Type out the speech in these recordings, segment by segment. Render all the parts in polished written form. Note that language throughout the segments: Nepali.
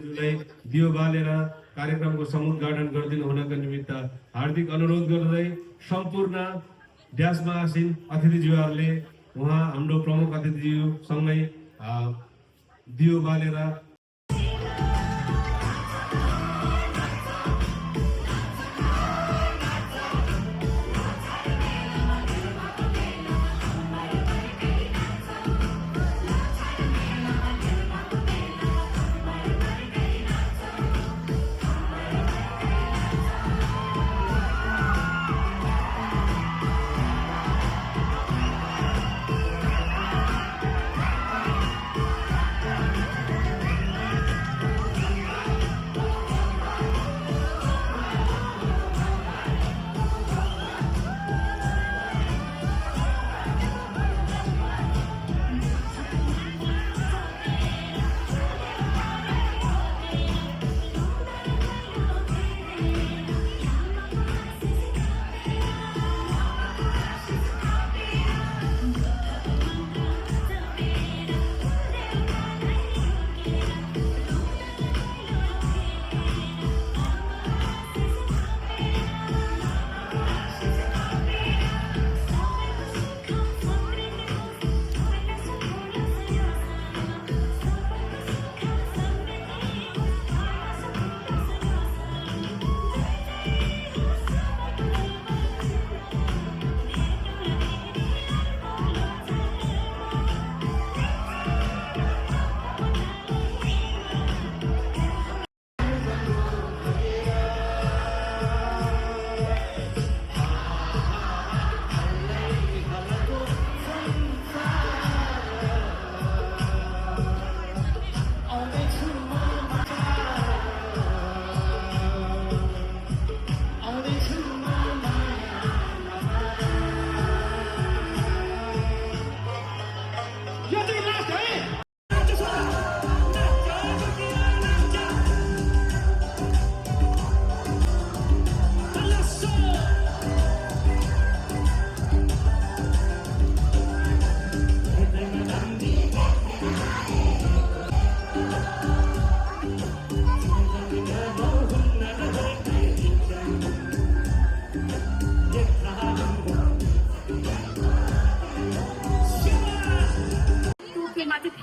दियो बालेर कार्यक्रमको समुद्घाटन गरिदिनु हुनका निमित्त हार्दिक अनुरोध गर्दै सम्पूर्ण ड्यासमा आसीन अतिथिज्यूहरूले उहाँ हाम्रो प्रमुख अतिथिज्यूसँगै दियो बालेर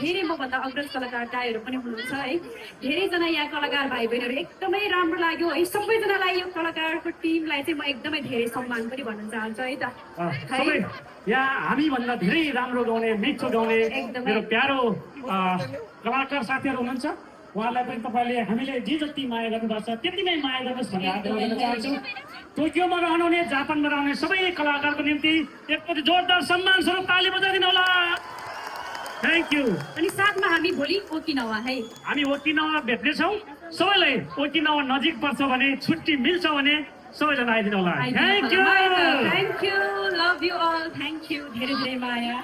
धेरै मभन्दा अग्रज कलाकार दाइहरू पनि हुनुहुन्छ है। धेरैजना यहाँ कलाकार भाइ बहिनीहरू एकदमै राम्रो लाग्यो है। सबैजनालाई यो कलाकारको टिमलाई चाहिँ म एकदमै धेरै सम्मान पनि भन्न चाहन्छु है त। सबै यहाँ हामीभन्दा धेरै राम्रो गाउने मिठो गाउने मेरो प्यारो कलाकार साथीहरू हुनुहुन्छ, उहाँलाई पनि तपाईँले हामीले जे जति माया गर्नुभएको छ त्यति नै माया गर्नुहोस् भन्ने आग्रह गर्न चाहन्छु। टोकियोमा रहनुहुने जापानमा रहने सबै कलाकारको निम्ति एकपटि जोरदार सम्मान स्वरूप ताली बजाइदिनु होला। Thank you. अनि साथमा हामी भोलि ओकिनावा है, हामी ओकिनावा भेट्नेछौँ। सबैलाई ओकिनावा नजिक पर्छ भने छुट्टी मिल्छ भने सबैजना आइदिनु होला। Thank you, thank you, love you all, thank you, धेरै धेरै माया।